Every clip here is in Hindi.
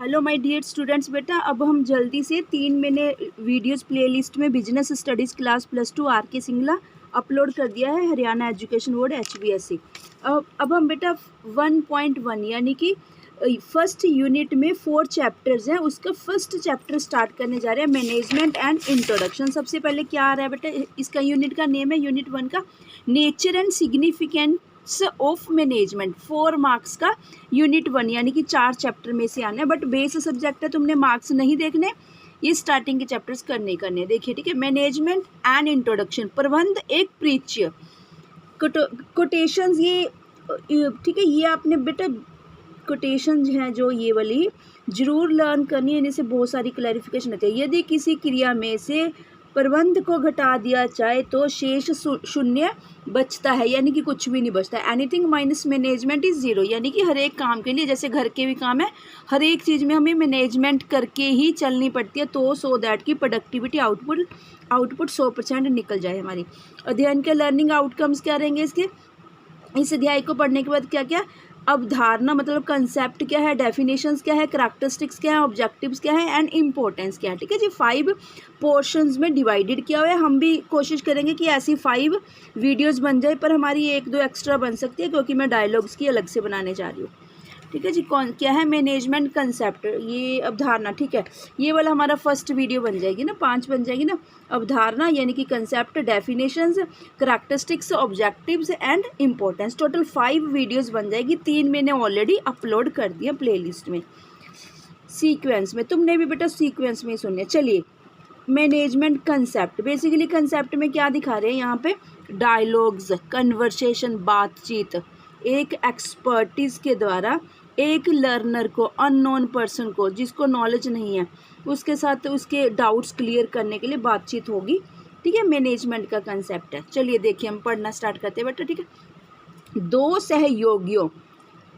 Hello my dear students. बेटा अब हम जल्दी से 3 मैंने वीडियोस प्लेलिस्ट में बिजनेस स्टडीज़ क्लास +2 आर के सिंगला अपलोड कर दिया है, हरियाणा एजुकेशन बोर्ड HBSC। अब हम बेटा 1.1 यानी कि फर्स्ट यूनिट में 4 चैप्टर्स हैं, उसका फर्स्ट चैप्टर स्टार्ट करने जा रहे हैं, मैनेजमेंट एंड इंट्रोडक्शन। सबसे पहले क्या आ रहा है बेटा, इसका यूनिट का नेम है यूनिट 1 का nature and significance of management. 4 marks का यूनिट 1 यानी कि 4 चैप्टर में से आना है, बट बेस सब्जेक्ट है, तुमने मार्क्स नहीं देखने, ये स्टार्टिंग के चैप्टर्स करने देखिए, ठीक है। मैनेजमेंट एंड इंट्रोडक्शन, प्रबंध एक परिचय, कोटेशंस, ये ठीक है, ये आपने बेटा कोटेशन हैं जो ये वाली जरूर लर्न करनी है, इन्हीं से बहुत सारी क्लैरिफिकेशन होती है। यदि किसी क्रिया में से प्रबंध को घटा दिया जाए तो शेष शून्य बचता है, यानी कि कुछ भी नहीं बचता है। एनीथिंग माइनस मैनेजमेंट इज 0, यानी कि हर एक काम के लिए, जैसे घर के भी काम है, हर एक चीज़ में हमें मैनेजमेंट करके ही चलनी पड़ती है, तो सो दैट की प्रोडक्टिविटी आउटपुट 100% निकल जाए हमारी। अध्ययन के लर्निंग आउटकम्स क्या रहेंगे इसके, इस अध्याय को पढ़ने के बाद क्या क्या अवधारणा मतलब कंसेप्ट क्या है, डेफिनेशंस क्या है, करैक्टरिस्टिक्स क्या है, ऑब्जेक्टिव्स क्या है एंड इम्पोर्टेंस क्या है, ठीक है जी। 5 पोर्शंस में डिवाइडेड किया हुआ है। हम भी कोशिश करेंगे कि ऐसी 5 वीडियोस बन जाए, पर हमारी 1-2 एक्स्ट्रा बन सकती है क्योंकि मैं डायलॉग्स की अलग से बनाने जा रही हूँ, ठीक है जी। कौन क्या है मैनेजमेंट कंसेप्ट, ये अवधारणा, ठीक है। ये वाला हमारा फर्स्ट वीडियो बन जाएगी ना, 5 बन जाएगी ना। अवधारणा यानी कि concept, definitions, characteristics, objectives and importance, total 5 videos बन जाएगी। 3 मैंने ऑलरेडी अपलोड कर दिया प्लेलिस्ट में, सीक्वेंस में। तुमने भी बेटा सीक्वेंस में ही सुनिए। चलिए, मैनेजमेंट कंसेप्ट, बेसिकली कंसेप्ट में क्या दिखा रहे हैं यहाँ पे, डायलॉग्स, कन्वर्सेशन, बातचीत, एक एक्सपर्टीज के द्वारा एक लर्नर को, अननोन पर्सन को, जिसको नॉलेज नहीं है, उसके साथ उसके डाउट्स क्लियर करने के लिए बातचीत होगी, ठीक है। मैनेजमेंट का कंसेप्ट है। चलिए देखिए, हम पढ़ना स्टार्ट करते हैं बेटा, ठीक है। 2 सहयोगियों,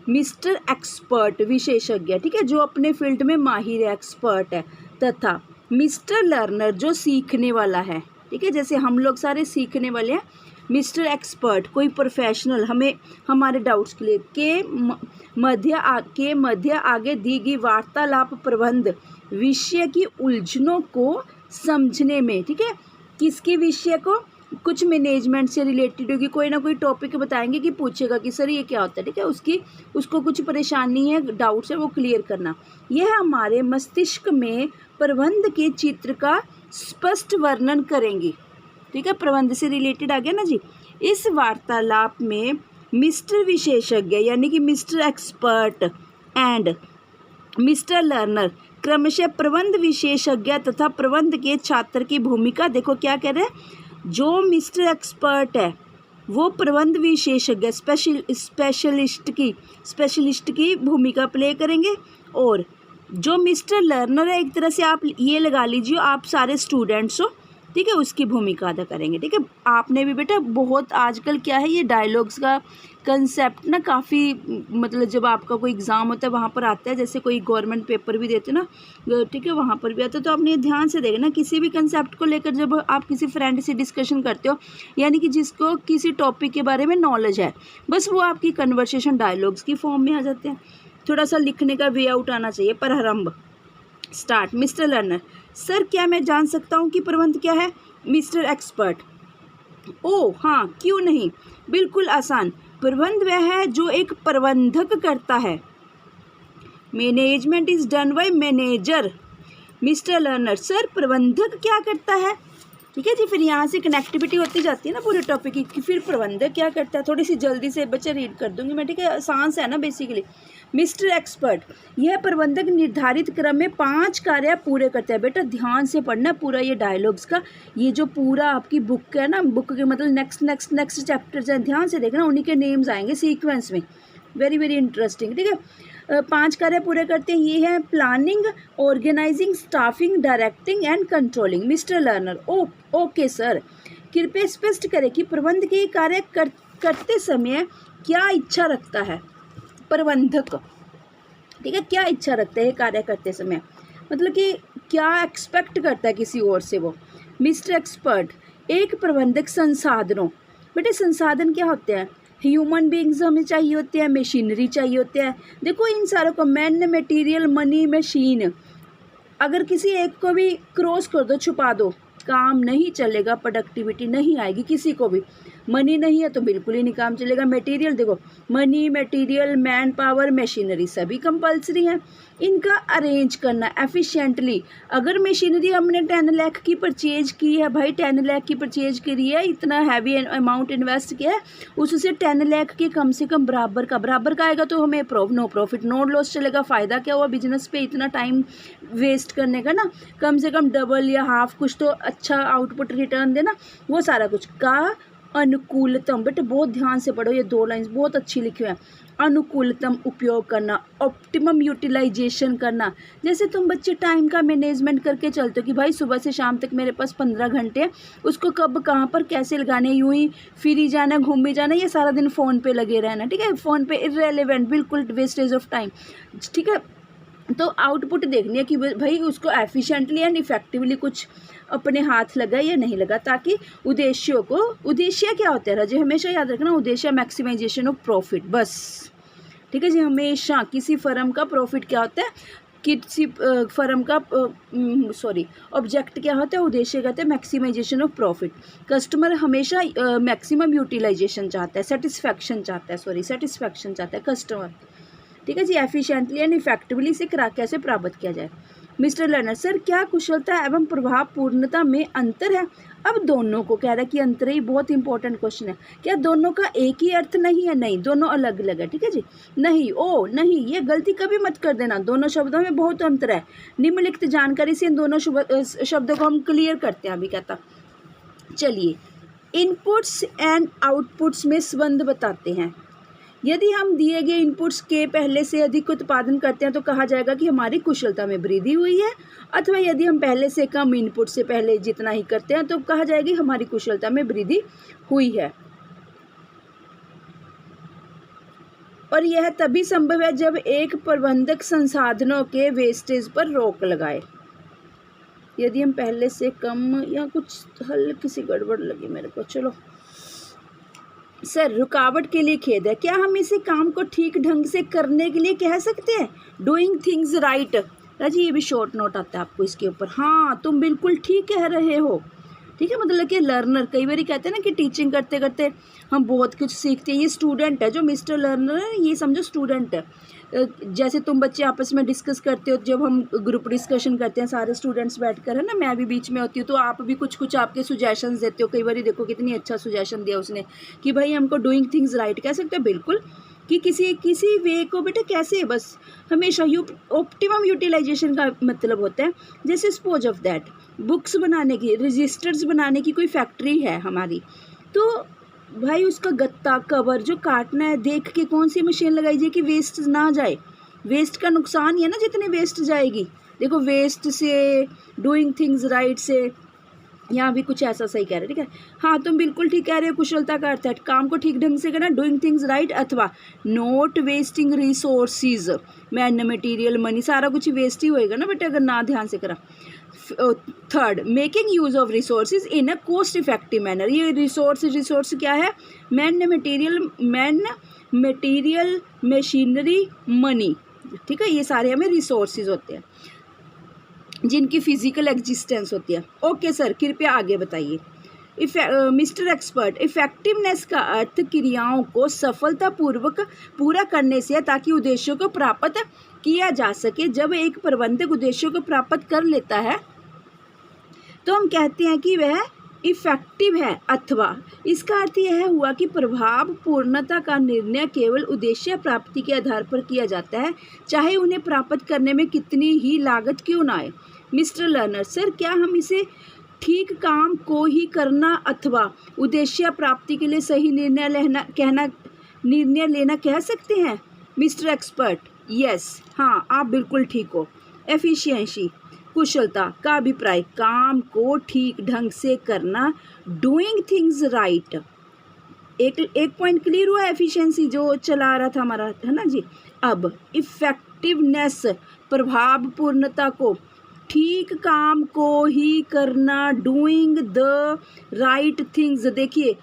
मिस्टर एक्सपर्ट विशेषज्ञ, ठीक है, जो अपने फील्ड में माहिर है, एक्सपर्ट है, तथा मिस्टर लर्नर जो सीखने वाला है, ठीक है, जैसे हम लोग सारे सीखने वाले हैं। मिस्टर एक्सपर्ट कोई प्रोफेशनल, हमें हमारे डाउट्स क्लियर के मध्य आगे दी गई वार्तालाप प्रबंध विषय की उलझनों को समझने में, ठीक है, किसके विषय को, कुछ मैनेजमेंट से रिलेटेड होगी, कोई ना कोई टॉपिक बताएंगे कि पूछेगा कि सर ये क्या होता है, ठीक है, उसको कुछ परेशानी है, डाउट्स है, वो क्लियर करना। यह हमारे मस्तिष्क में प्रबंध के चित्र का स्पष्ट वर्णन करेंगी, ठीक है, प्रबंध से रिलेटेड आ गया ना जी। इस वार्तालाप में मिस्टर विशेषज्ञ यानी कि mister expert and mister learner क्रमशः प्रबंध विशेषज्ञ तथा प्रबंध के छात्र की भूमिका, देखो क्या कह रहे हैं, जो मिस्टर एक्सपर्ट है वो प्रबंध विशेषज्ञ स्पेशलिस्ट की भूमिका प्ले करेंगे, और जो मिस्टर लर्नर है, एक तरह से आप ये लगा लीजिए, आप सारे स्टूडेंट्स हो, ठीक है, उसकी भूमिका अदा करेंगे, ठीक है। आपने भी बेटा बहुत आजकल क्या है, ये डायलॉग्स का कंसेप्ट ना काफ़ी, मतलब जब आपका कोई एग्ज़ाम होता है वहाँ पर आता है, जैसे कोई गवर्नमेंट पेपर भी देते ना, ठीक है, वहाँ पर भी आता है, तो आपने ध्यान से देखना, किसी भी कंसेप्ट को लेकर जब आप किसी फ्रेंड से डिस्कशन करते हो, यानी कि जिसको किसी टॉपिक के बारे में नॉलेज है, बस वो आपकी कन्वर्सेशन डायलॉग्स की फॉर्म में आ जाते हैं। थोड़ा सा लिखने का वे आउट आना चाहिए। प्रारंभ, स्टार्ट। मिस्टर लर्नर, सर क्या मैं जान सकता हूँ कि प्रबंध क्या है? मिस्टर एक्सपर्ट, ओह हाँ, क्यों नहीं, बिल्कुल आसान। प्रबंध वह है जो एक प्रबंधक करता है। Management is done by manager. Mister learner, sir प्रबंधक क्या करता है? ठीक है जी, फिर यहाँ से कनेक्टिविटी होती जाती है ना पूरे टॉपिक की, कि फिर प्रबंधक क्या करता है। थोड़ी सी जल्दी से बच्चे रीड कर दूंगी मैं, ठीक है, आसान से है ना बेसिकली। मिस्टर एक्सपर्ट, यह प्रबंधक निर्धारित क्रम में 5 कार्य पूरे करता है। बेटा ध्यान से पढ़ना पूरा ये डायलॉग्स का, ये जो पूरा आपकी बुक है ना, बुक के मतलब नेक्स्ट चैप्टर्स हैं, ध्यान से देखना, उन्हीं के नेम्स आएंगे सीक्वेंस में, वेरी इंटरेस्टिंग, ठीक है। 5 कार्य पूरे करते हैं, ये है planning, organising, staffing, directing and controlling. Mister Learner, okay sir, कृपया स्पष्ट करें कि प्रबंध के कार्य करते समय क्या इच्छा रखता है प्रबंधक, ठीक है, क्या इच्छा रखते हैं कार्य करते समय, मतलब कि क्या एक्सपेक्ट करता है किसी और से वो। मिस्टर एक्सपर्ट, एक प्रबंधक संसाधनों, बेटे संसाधन क्या होते हैं, ह्यूमन बींग्स हमें चाहिए होते हैं, मशीनरी चाहिए होते हैं। देखो इन सारों को, मैन, मटेरियल, मनी, मशीन, अगर किसी एक को भी क्रॉस कर दो, छुपा दो, काम नहीं चलेगा, प्रोडक्टिविटी नहीं आएगी किसी को भी। मनी नहीं है तो बिल्कुल ही नहीं काम चलेगा। मटेरियल देखो, money, material, man power, machinery सभी कंपलसरी हैं। इनका अरेंज करना एफिशिएंटली। अगर मशीनरी हमने 10 लाख की परचेज की है, भाई 10 लाख की परचेज करी है, इतना हैवी अमाउंट इन्वेस्ट किया है, उससे 10 लाख के कम से कम बराबर का आएगा तो हमें नो प्रॉफिट नो लॉस चलेगा। फ़ायदा क्या हुआ बिजनेस पे इतना टाइम वेस्ट करने का ना, कम से कम डबल या हाफ कुछ तो अच्छा आउटपुट रिटर्न देना, वो सारा कुछ का अनुकूलतम। बेटे बहुत ध्यान से पढ़ो, ये 2 लाइन्स बहुत अच्छी लिखी हुई हैं। अनुकूलतम उपयोग करना, ऑप्टिमम यूटिलाइजेशन करना। जैसे तुम बच्चे टाइम का मैनेजमेंट करके चलते हो कि भाई सुबह से शाम तक मेरे पास 15 घंटे हैं, उसको कब कहाँ पर कैसे लगाने, यूं ही फिर ही जाना, घूम ही जाना, ये सारा दिन फ़ोन पे लगे रहना, ठीक है। फ़ोन पे इररेलेवेंट, बिल्कुल वेस्टेज ऑफ टाइम, ठीक है। तो आउटपुट देखनी है कि भाई उसको एफिशिएंटली एंड इफेक्टिवली कुछ अपने हाथ लगा या नहीं लगा, ताकि उद्देश्यों को, उद्देश्य क्या होता है राजे, हमेशा याद रखना, उद्देश्य मैक्सिमाइजेशन ऑफ प्रॉफिट, बस, ठीक है जी। हमेशा किसी फर्म का प्रॉफिट क्या होता है, किसी फर्म का ऑब्जेक्ट क्या होता है, उद्देश्य कहते हैं मैक्सिमाइजेशन ऑफ प्रॉफिट। कस्टमर हमेशा मैक्सिमम यूटिलाइजेशन चाहता है, सेटिस्फैक्शन चाहता है कस्टमर, ठीक है जी। एफिशिएंटली एंड इफेक्टिवली से कैसे प्राप्त किया जाए। मिस्टर लर्नर, सर क्या कुशलता एवं प्रभावपूर्णता में अंतर है? अब दोनों को कह रहा है कि अंतर है, बहुत इंपॉर्टेंट क्वेश्चन है। क्या दोनों का एक ही अर्थ नहीं है? नहीं, दोनों अलग अलग है, ठीक है जी। नहीं, नहीं, ये गलती कभी मत कर देना, दोनों शब्दों में बहुत अंतर है। निम्नलिखित जानकारी से इन दोनों शब्दों को हम क्लियर करते हैं। अभी कहता, चलिए इनपुट्स एंड आउटपुट्स में संबंध बताते हैं। यदि हम दिए गए इनपुट्स के पहले से अधिक उत्पादन करते हैं तो कहा जाएगा कि हमारी कुशलता में वृद्धि हुई है, अथवा यदि हम पहले से कम इनपुट से पहले जितना ही करते हैं तो कहा जाएगी हमारी कुशलता में वृद्धि हुई है। और यह तभी संभव है जब एक प्रबंधक संसाधनों के वेस्टेज पर रोक लगाए। यदि हम पहले से कम, या कुछ हल्की सी गड़बड़ लगी मेरे को, चलो। सर रुकावट के लिए खेद है, क्या हम इसे काम को ठीक ढंग से करने के लिए कह सकते हैं? Doing things right. राजी ये भी शॉर्ट नोट आता है आपको इसके ऊपर। हाँ तुम बिल्कुल ठीक कह रहे हो, ठीक है। मतलब कि लर्नर, कई बार कहते हैं ना कि टीचिंग करते करते हम बहुत कुछ सीखते हैं। ये स्टूडेंट है जो मिस्टर लर्नर है, ये समझो स्टूडेंट है। जैसे तुम बच्चे आपस में डिस्कस करते हो, जब हम ग्रुप डिस्कशन करते हैं सारे स्टूडेंट्स बैठकर, है ना, मैं भी बीच में होती हूँ, तो आप भी कुछ आपके सुजेशंस देते हो। कई बार देखो कितनी अच्छा सुजेशन दिया उसने कि भाई हमको डूइंग थिंग्स राइट कह सकते हो, बिल्कुल, कि किसी वे को बेटा कैसे, बस हमेशा ऑप्टिमम यूटिलाइजेशन का मतलब होता है। जैसे सपोज ऑफ दैट बुक्स बनाने की, रजिस्टर्स बनाने की कोई फैक्ट्री है हमारी, तो भाई उसका गत्ता कवर जो काटना है, देख के कौन सी मशीन लगाई जाए कि वेस्ट ना जाए। वेस्ट का नुकसान ही है ना जितनी वेस्ट जाएगी। देखो वेस्ट से, डूइंग थिंग्स राइट से, यहाँ भी कुछ ऐसा सही कह रहे, ठीक है। हाँ तुम बिल्कुल ठीक कह रहे हो, कुशलता का अर्थ है काम को ठीक ढंग से करना, डूइंग थिंग्स राइट, अथवा not wasting resources, man, material, money, सारा कुछ वेस्ट ही होएगा ना बेटा अगर ना ध्यान से करा। Third, making use of resources in a cost effective manner. ये रिसोर्स क्या है? मैन, मटेरियल, मशीनरी, मनी, ठीक है। ये सारे हमें रिसोर्सेज होते हैं जिनकी फिजिकल एग्जिस्टेंस होती है। ओके सर, कृपया आगे बताइए। मिस्टर एक्सपर्ट, इफेक्टिवनेस का अर्थ क्रियाओं को सफलतापूर्वक पूरा करने से है ताकि उद्देश्यों को प्राप्त किया जा सके। जब एक प्रबंधक उद्देश्यों को प्राप्त कर लेता है तो हम कहते हैं कि वह इफेक्टिव है, अथवा इसका अर्थ यह हुआ कि प्रभावपूर्णता का निर्णय केवल उद्देश्य प्राप्ति के आधार पर किया जाता है, चाहे उन्हें प्राप्त करने में कितनी ही लागत क्यों ना आए। मिस्टर लर्नर, सर क्या हम इसे ठीक काम को ही करना अथवा उद्देश्य प्राप्ति के लिए सही निर्णय लेना कह सकते हैं? मिस्टर एक्सपर्ट, यस, हाँ आप बिल्कुल ठीक हो। एफिशिएंसी, कुशलता का अभिप्राय काम को ठीक ढंग से करना, डूइंग थिंग्स राइट। एक पॉइंट क्लियर हुआ, एफिशिएंसी जो चला रहा था हमारा, है ना जी। अब इफेक्टिवनेस, प्रभावपूर्णता को, ठीक काम को ही करना, डूइंग द राइट थिंग्स। देखिए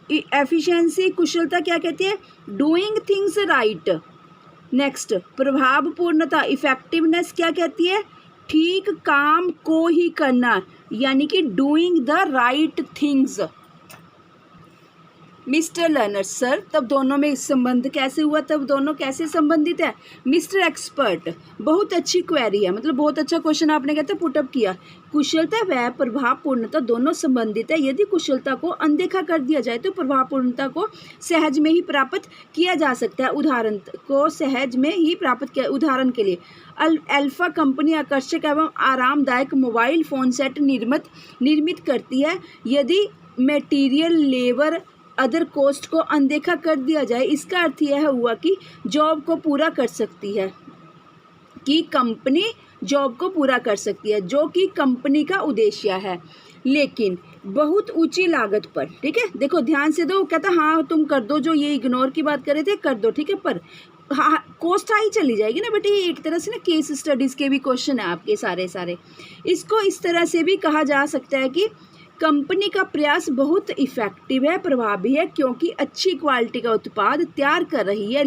एफिशिएंसी कुशलता क्या कहती है? Doing things right. नेक्स्ट प्रभावपूर्णता इफेक्टिवनेस क्या कहती है? ठीक काम को ही करना, यानी कि doing the right things. Mister learner sir, तब दोनों में संबंध कैसे हुआ? तब दोनों कैसे संबंधित है? मिस्टर एक्सपर्ट, बहुत अच्छी क्वेरी है, मतलब बहुत अच्छा क्वेश्चन आपने कहते पुटअप किया। कुशलता व प्रभावपूर्णता दोनों संबंधित है। यदि कुशलता को अनदेखा कर दिया जाए तो प्रभावपूर्णता को सहज में ही प्राप्त किया जा सकता है। उदाहरण को सहज में ही प्राप्त किया, उदाहरण के लिए अल्फा कंपनी आकर्षक एवं आरामदायक मोबाइल फ़ोन सेट निर्मित करती है। यदि मटेरियल, लेबर, अदर कॉस्ट को अनदेखा कर दिया जाए, इसका अर्थ यह हुआ कि जॉब को पूरा कर सकती है, कि कंपनी जॉब को पूरा कर सकती है, जो कि कंपनी का उद्देश्य है, लेकिन बहुत ऊंची लागत पर। ठीक है, देखो ध्यान से दो, कहता हाँ तुम कर दो, जो ये इग्नोर की बात कर रहे थे कर दो, ठीक है, पर हाँ कॉस्ट हाई चली जाएगी ना बेटे। ये एक तरह से ना केस स्टडीज़ के भी क्वेश्चन है आपके सारे। इसको इस तरह से भी कहा जा सकता है कि कंपनी का प्रयास बहुत इफ़ेक्टिव है, प्रभावी है, क्योंकि अच्छी क्वालिटी का उत्पाद तैयार कर रही है,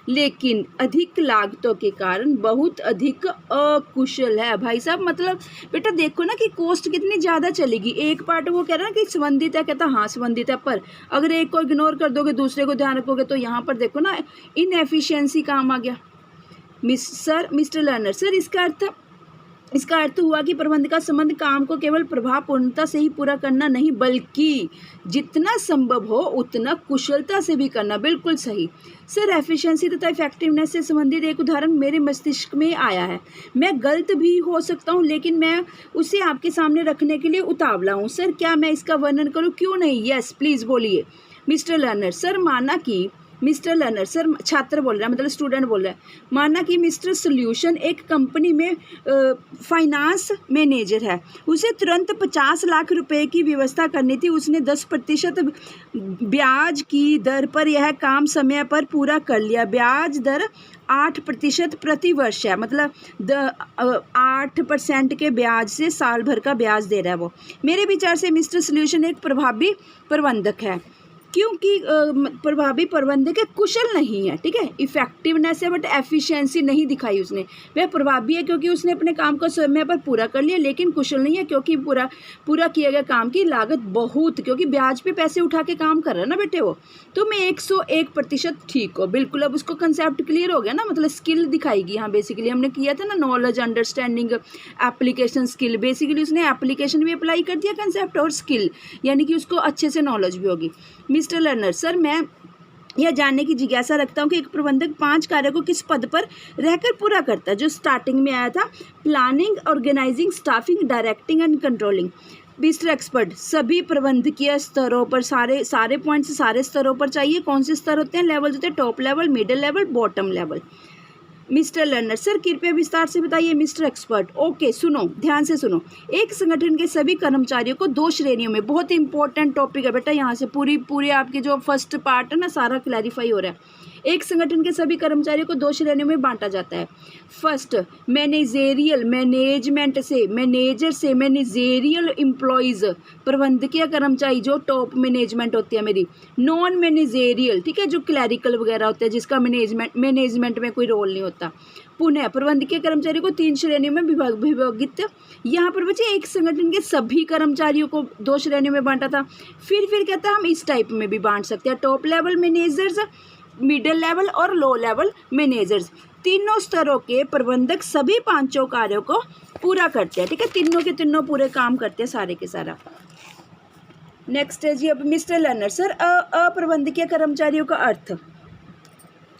लेकिन अधिक लागतों के कारण बहुत अधिक अकुशल है। भाई साहब मतलब बेटा देखो ना कि कॉस्ट कितनी ज़्यादा चलेगी। एक पार्ट वो कह रहा है कि संबंधित है, कहता हाँ संबंधित है, पर अगर एक को इग्नोर कर दोगे दूसरे को ध्यान रखोगे तो यहाँ पर देखो ना इनएफिशिएंसी काम आ गया। मिस्टर लर्नर सर, इसका अर्थ हुआ कि प्रबंध का संबंध काम को केवल प्रभावपूर्णता से ही पूरा करना नहीं, बल्कि जितना संभव हो उतना कुशलता से भी करना। बिल्कुल सही सर। एफिशिएंसी तथा इफेक्टिवनेस से संबंधित एक उदाहरण मेरे मस्तिष्क में आया है। मैं गलत भी हो सकता हूँ, लेकिन मैं उसे आपके सामने रखने के लिए उतावला हूँ। सर क्या मैं इसका वर्णन करूँ? क्यों नहीं, यस प्लीज़ बोलिए। मिस्टर लर्नर सर, माना कि मिस्टर लर्नर सर, छात्र बोल रहा है, मतलब स्टूडेंट बोल रहा है, माना कि मिस्टर सोल्यूशन एक कंपनी में फाइनेंस मैनेजर है। उसे तुरंत 50 लाख रुपए की व्यवस्था करनी थी। उसने 10% ब्याज की दर पर यह काम समय पर पूरा कर लिया। ब्याज दर 8% प्रति वर्ष है, मतलब 8% के ब्याज से साल भर का ब्याज दे रहा है वो। मेरे विचार से मिस्टर सोल्यूशन एक प्रभावी प्रबंधक है, क्योंकि प्रभावी प्रबंधक है, कुशल नहीं है। ठीक है, इफेक्टिवनेस है बट एफिशिएंसी नहीं दिखाई उसने। वह प्रभावी है क्योंकि उसने अपने काम को समय पर पूरा कर लिया, लेकिन कुशल नहीं है क्योंकि पूरा किए गए काम की लागत बहुत, क्योंकि ब्याज पे पैसे उठा के काम कर रहा है ना बेटे वो। तो मैं 101% ठीक हो, बिल्कुल। अब उसको कंसेप्ट क्लियर हो गया ना, मतलब स्किल दिखाएगी। यहाँ बेसिकली हमने किया था ना knowledge, understanding, application, skill. Basically उसने एप्लीकेशन भी अप्लाई कर दिया, कंसेप्ट और स्किल, यानी कि उसको अच्छे से नॉलेज भी होगी। मिस्टर लर्नर सर, मैं यह जानने की जिज्ञासा रखता हूँ कि एक प्रबंधक 5 कार्यों को किस पद पर रहकर पूरा करता है, जो स्टार्टिंग में आया था, planning, organising, staffing, directing and controlling. Mister Expert, सभी प्रबंधकीय स्तरों पर सारे पॉइंट्स सारे स्तरों पर चाहिए। कौन से स्तर होते हैं? लेवल होते हैं top level, middle level, bottom level. Mister learner sir, कृपया विस्तार से बताइए। मिस्टर एक्सपर्ट, ओके, सुनो, ध्यान से सुनो। एक संगठन के सभी कर्मचारियों को 2 श्रेणियों में, बहुत इंपॉर्टेंट टॉपिक है बेटा, यहाँ से पूरी आपकी जो फर्स्ट पार्ट है ना सारा क्लैरिफाई हो रहा है। एक संगठन के सभी कर्मचारियों को 2 श्रेणियों में बांटा जाता है। फर्स्ट, मैनेजेरियल, मैनेजर से मैनेजेरियल एम्प्लॉयज़, प्रबंधकीय कर्मचारी जो टॉप मैनेजमेंट होती है मेरी। नॉन मैनेजेरियल, ठीक है, जो क्लैरिकल वगैरह होते हैं, जिसका मैनेजमेंट में कोई रोल नहीं होता। पुनः प्रबंधकीय कर्मचारी को 3 श्रेणियों में विभागित। यहाँ पर बच्चे एक संगठन के सभी कर्मचारियों को 2 श्रेणियों में बांटा था। फिर कहता है हम इस टाइप में भी बांट सकते हैं, top level managers, middle level और लो लेवल मैनेजर्स। तीनों स्तरों के प्रबंधक सभी 5 कार्यों को पूरा करते हैं। ठीक है, तीनों के तीनों पूरे काम करते हैं, सारे के सारा। नेक्स्ट है जी अब मिस्टर लर्नर सर, अप्रबंधकीय कर्मचारियों का अर्थ।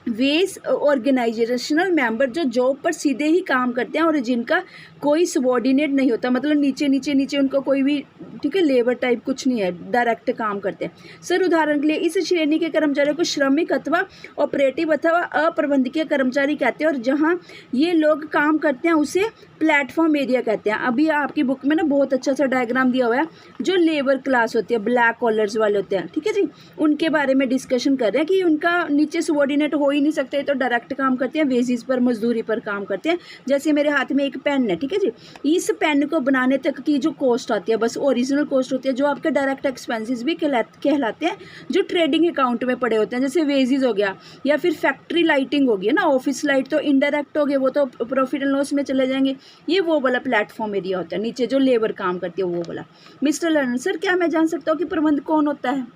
वे ऑर्गेनाइजेशनल मेंबर जो जॉब पर सीधे ही काम करते हैं और जिनका कोई सबॉर्डिनेट नहीं होता, मतलब नीचे उनको कोई भी, ठीक है, लेबर टाइप कुछ नहीं है, डायरेक्ट काम करते हैं। सर उदाहरण के लिए इस श्रेणी के कर्मचारियों को श्रमिक अथवा ऑपरेटिव अथवा अप्रबंधकीय कर्मचारी कहते हैं, और जहाँ ये लोग काम करते हैं उसे प्लेटफॉर्म एरिया कहते हैं। अभी आपकी बुक में ना बहुत अच्छा सा डायग्राम दिया हुआ है, जो लेबर क्लास होती है, ब्लैक कॉलर्स वाले होते हैं, ठीक है जी, उनके बारे में डिस्कशन कर रहे हैं कि उनका नीचे सबॉर्डिनेट हो ही नहीं सकते, तो डायरेक्ट काम करते हैं, वेजेस पर, मजदूरी पर काम करते हैं। जैसे मेरे हाथ में एक पेन है, ठीक है जी, इस पेन को बनाने तक की जो कॉस्ट आती है बस ओरिजिनल कॉस्ट होती है, जो आपके डायरेक्ट एक्सपेंसेस भी कहलाते हैं, जो ट्रेडिंग अकाउंट में पड़े होते हैं, जैसे वेजेस हो गया, या फिर फैक्ट्री लाइटिंग हो गई ना, ऑफिस लाइट तो इनडायरेक्ट हो गए, वो तो प्रॉफिट एंड लॉस में चले जाएंगे। ये वो वाला प्लेटफॉर्म एरिया होता है, नीचे जो लेबर काम करती है वो वाला। मिस्टर लर्नर सर, क्या मैं जान सकता हूँ कि प्रबंधक कौन होता है?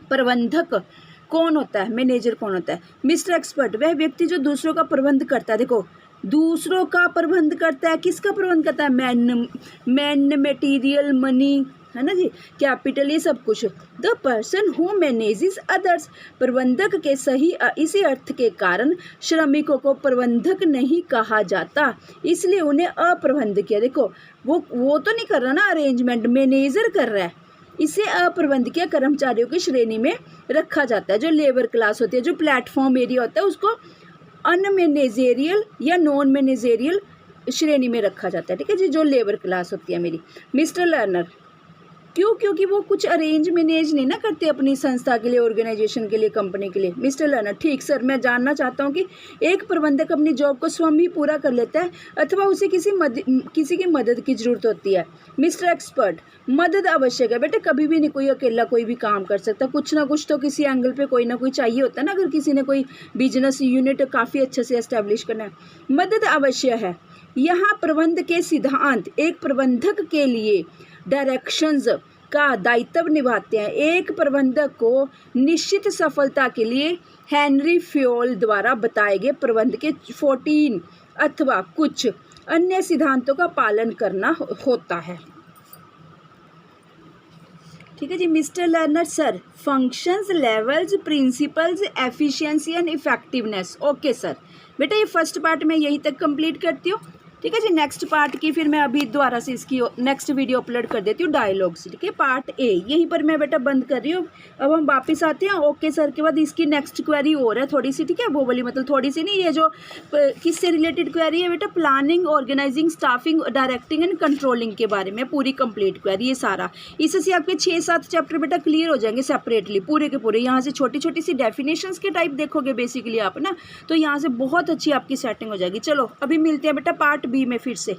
प्रबंधक कौन होता है? मैनेजर कौन होता है? मिस्टर एक्सपर्ट, वह व्यक्ति जो दूसरों का प्रबंध करता है। देखो, दूसरों का प्रबंध करता है, किसका प्रबंध करता है? मैन, मटेरियल, मनी, है ना जी, कैपिटल, ये सब कुछ। The person who manages others, प्रबंधक के सही इसी अर्थ के कारण श्रमिकों को प्रबंधक नहीं कहा जाता, इसलिए उन्हें अप्रबंधकीय, देखो वो तो नहीं कर रहा ना अरेंजमेंट, मैनेजर कर रहा है, इसे अप्रबंधकीय कर्मचारियों की श्रेणी में रखा जाता है। जो लेबर क्लास होती है, जो प्लेटफॉर्म एरिया होता है, उसको अनमैनेजेरियल या नॉन मैनेजेरियल श्रेणी में रखा जाता है, ठीक है जी, जो लेबर क्लास होती है मेरी। मिस्टर लर्नर, क्यों? क्योंकि वो कुछ अरेंज मैनेज नहीं ना करते अपनी संस्था के लिए, ऑर्गेनाइजेशन के लिए, कंपनी के लिए। मिस्टर लर्नर, ठीक सर, मैं जानना चाहता हूँ कि एक प्रबंधक अपनी जॉब को स्वयं ही पूरा कर लेता है अथवा उसे किसी की मदद की जरूरत होती है? मिस्टर एक्सपर्ट, मदद आवश्यक है बेटे, कभी भी नहीं कोई अकेला कोई भी काम कर सकता, कुछ ना कुछ तो किसी एंगल पे कोई ना कोई चाहिए होता है ना, अगर किसी ने कोई बिजनेस यूनिट काफ़ी अच्छे से एस्टेब्लिश करना है, मदद आवश्यक है। यहाँ प्रबंध के सिद्धांत एक प्रबंधक के लिए डायरेक्शंस का दायित्व निभाते हैं। एक प्रबंधक को निश्चित सफलता के लिए हेनरी फ्योल द्वारा बताए गए प्रबंध के 14 अथवा कुछ अन्य सिद्धांतों का पालन करना होता है, ठीक है जी। Mister learner sir, functions, levels, principles, efficiency and effectiveness. Okay sir, बेटा ये फर्स्ट पार्ट मैं यहीं तक कंप्लीट करती हूँ, ठीक है जी। नेक्स्ट पार्ट की फिर मैं अभी दोबारा से इसकी नेक्स्ट वीडियो अपलोड कर देती हूँ, डायलॉग्स, ठीक है। पार्ट ए यहीं पर मैं बेटा बंद कर रही हूँ। अब हम वापस आते हैं ओके सर के बाद, इसकी नेक्स्ट क्वेरी और है थोड़ी सी, ठीक है, वो वाली, मतलब थोड़ी सी नहीं, ये जो किससे रिलेटेड क्वेरी है बेटा, planning, organising, staffing, directing and controlling के बारे में पूरी कंप्लीट क्वेरी, ये सारा। इससे आपके 6-7 चैप्टर बेटा क्लियर हो जाएंगे सेपरेटली, पूरे के पूरे। यहाँ से छोटी छोटी सी डेफिनेशंस के टाइप देखोगे बेसिकली आप ना, तो यहाँ से बहुत अच्छी आपकी सेटिंग हो जाएगी। चलो अभी मिलते हैं बेटा पार्ट बी में फिर से।